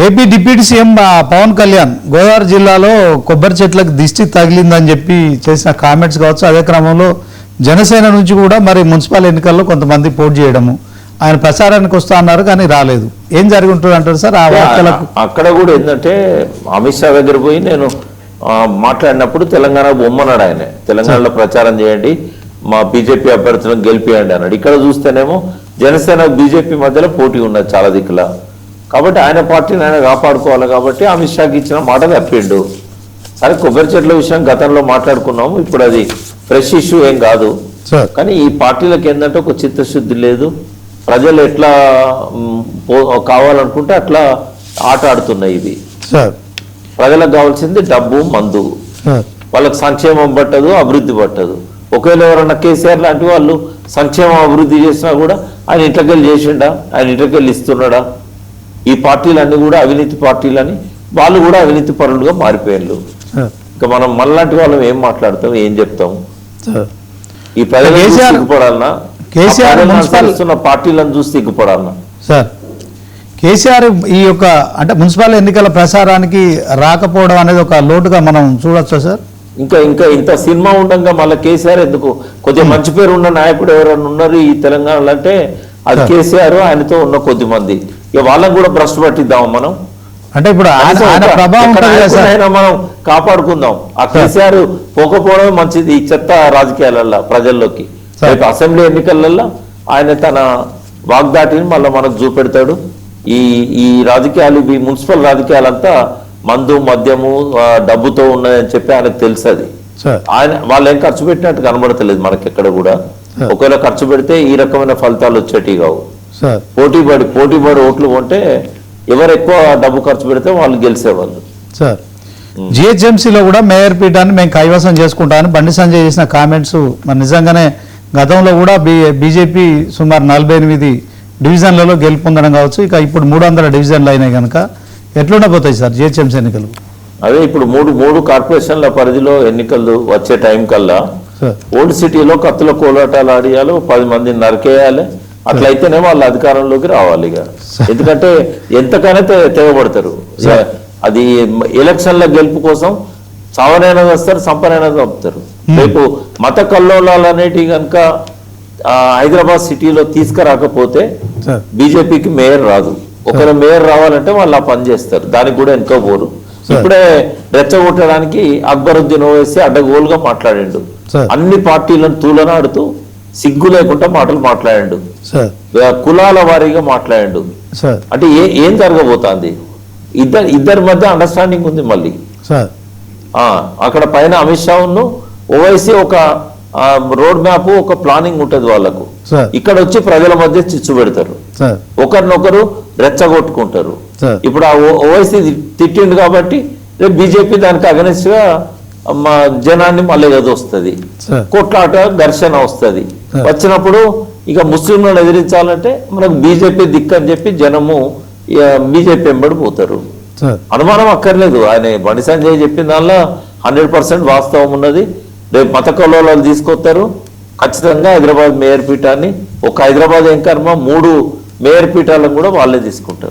AP deputy CM Pawan Kalyan Godavari జిల్లాలో కొబ్బరి చెట్లకు దిష్టి తగిలిందని చెప్పి చేసిన కామెంట్స్ కావచ్చు. అదే క్రమంలో జనసేన నుంచి కూడా మరి మున్సిపల్ ఎన్నికల్లో కొంతమంది పోటీ చేయడము, ఆయన ప్రచారానికి వస్తా అన్నారు కానీ రాలేదు. ఏం జరిగి ఉంటుంది అంటారు సార్ ఆ వార్తలకు? అక్కడ కూడా ఏంటంటే అమిత్ షా దగ్గర పోయి నేను మాట్లాడినప్పుడు తెలంగాణ బొమ్మన్నాడు. ఆయన తెలంగాణలో ప్రచారం చేయండి, మా బీజేపీ అభ్యర్థులను గెలిపియండి అన్నాడు. ఇక్కడ చూస్తేనేమో జనసేన బీజేపీ మధ్యలో పోటీ ఉన్నది చాలా దిక్కులా. కాబట్టి ఆయన పార్టీని ఆయన కాపాడుకోవాలి కాబట్టి అమిత్ షాకి ఇచ్చిన మాట తప్పిండు. సరే, కొబ్బరి చెట్ల విషయం గతంలో మాట్లాడుకున్నాము, ఇప్పుడు అది ఫ్రెష్ ఇష్యూ ఏం కాదు. కానీ ఈ పార్టీలకు ఏంటంటే ఒక చిత్తశుద్ధి లేదు. ప్రజలు ఎట్లా కావాలనుకుంటే అట్లా ఆట ఆడుతున్నాయి. ఇది ప్రజలకు కావాల్సింది డబ్బు, మందు. వాళ్ళకి సంక్షేమం పట్టదు, అభివృద్ధి పట్టదు. ఒకవేళ ఎవరన్నా కేసీఆర్ లాంటి వాళ్ళు సంక్షేమం అభివృద్ధి చేసినా కూడా ఆయన ఇంట్లోకెళ్ళి చేసిండా, ఆయన ఇంట్లోకెళ్ళి ఇస్తున్నాడా? ఈ పార్టీలన్నీ కూడా అవినీతి పార్టీలని, వాళ్ళు కూడా అవినీతి పరులుగా మారిపోయారు. ఇంకా మనం మనలాంటి వాళ్ళం ఏం మాట్లాడతాం, ఏం చెప్తాం? ఈ ప్రజలు సిగ్గుపడాలన్నా, పార్టీలను చూసి సిగ్గుపడాలన్నా? సార్, కేసీఆర్ ఈ యొక్క అంటే మున్సిపల్ ఎన్నికల ప్రచారానికి రాకపోవడం అనేది ఒక లోటుగా మనం చూడొచ్చా సార్? ఇంకా ఇంకా ఇంత సినిమా ఉండగా మళ్ళీ కేసీఆర్ ఎందుకు? కొద్దిగా మంచి పేరు ఉన్న నాయకుడు ఎవరైనా ఉన్నారు ఈ తెలంగాణలో అంటే అది కేసీఆర్, ఆయనతో ఉన్న కొద్ది మంది. ఇక వాళ్ళని కూడా భ్రష్టు పట్టిద్దాం మనం. అంటే ఇప్పుడు మనం కాపాడుకుందాం. ఆ కేసీఆర్ పోకపోవడమే మంచిది ఈ చెత్త రాజకీయాలల్లో ప్రజల్లోకి. రేపు అసెంబ్లీ ఎన్నికలలో ఆయన తన వాగ్దాటిని మళ్ళీ మనకు చూపెడతాడు. ఈ రాజకీయాలు, ఈ మున్సిపల్ రాజకీయాలంతా మందు, మద్యము, డబ్బుతో ఉన్నదని చెప్పి ఆయనకు తెలుసు. అది ఆయన వాళ్ళు ఏం ఖర్చు పెట్టినట్టు కనబడతలేదు మనకి ఎక్కడ కూడా. ఒకవేళ ఖర్చు పెడితే ఈ రకమైన ఫలితాలు వచ్చేటివి కావు. పోటీపడి ఓట్లు కొంటే ఎవరు ఎక్కువ డబ్బు ఖర్చు పెడితే వాళ్ళు గెలిచేవాళ్ళు. సార్, జిహెచ్ఎంసీలో కూడా మేయర్ పీఠాన్ని మేము కైవసం చేసుకుంటామని బండి సంజయ్ చేసిన కామెంట్స్ మరి నిజంగానే గతంలో కూడా బీజేపీ సుమారు 48 డివిజన్లలో గెలుపొందడం కావచ్చు. ఇక ఇప్పుడు 300 డివిజన్లు అయినాయి కనుక ఎట్లుండబోతాయి సార్ జిహెచ్ఎంసీ ఎన్నికలు? అదే ఇప్పుడు మూడు కార్పొరేషన్ల పరిధిలో ఎన్నికలు వచ్చే టైం కల్లా ఓల్డ్ సిటీలో కత్తుల కోలాటాలు ఆడియాలి, 10 మందిని నరికేయాలి. అట్లయితేనే వాళ్ళు అధికారంలోకి రావాలి. ఇక ఎందుకంటే ఎంతకైనా తెగబడతారు. అది ఎలక్షన్ల గెలుపు కోసం చావనైనా వస్తారు, సంపనైనా చంపుతారు. రేపు మత కల్లోలాలు అనేటివి కనుక హైదరాబాద్ సిటీలో తీసుకురాకపోతే బీజేపీకి మేయర్ రాదు. ఒకరు మేయర్ రావాలంటే వాళ్ళు ఆ పని చేస్తారు, దానికి కూడా వెనుకపోరు. ఇప్పుడే రెచ్చగొట్టడానికి అక్బరుద్దీన్ ఓవైసీ అడ్డగోలుగా మాట్లాడిండు. అన్ని పార్టీలను తూలనాడుతూ సిగ్గు లేకుండా మాటలు మాట్లాడాడు. కులాల వారీగా మాట్లాడాడు. అంటే ఏం జరగబోతుంది? ఇద్దరి మధ్య అండర్స్టాండింగ్ ఉంది. మళ్ళీ అక్కడ పైన అమిత్ షా ఓవైసీ ఒక రోడ్ మ్యాప్, ఒక ప్లానింగ్ ఉంటుంది వాళ్ళకు. ఇక్కడ వచ్చి ప్రజల మధ్య చిచ్చు పెడతారు, ఒకరినొకరు రెచ్చగొట్టుకుంటారు. ఇప్పుడు ఆ ఓవైసీ తిట్టిండు కాబట్టి రేపు బీజేపీ దానికి అగెనిస్ట్ గా జనాన్ని మళ్ళీ వస్తుంది, కొట్లాట, ఘర్షణ వస్తుంది. వచ్చినప్పుడు ఇక ముస్లింలను ఎదిరించాలంటే మనకు బీజేపీ దిక్కు అని చెప్పి జనము బీజేపీ వెంబడి పోతారు. అనుమానం అక్కర్లేదు. ఆయన బండి సంజయ్ చెప్పిన దానిలో 100% వాస్తవం ఉన్నది. రేపు మత కల్లోలాలు తీసుకొస్తారు. ఖచ్చితంగా హైదరాబాద్ మేయర్ పీఠాన్ని, ఒక హైదరాబాద్ ఏం కర్మ 3 మేయర్ పీఠాలను కూడా వాళ్ళే తీసుకుంటారు.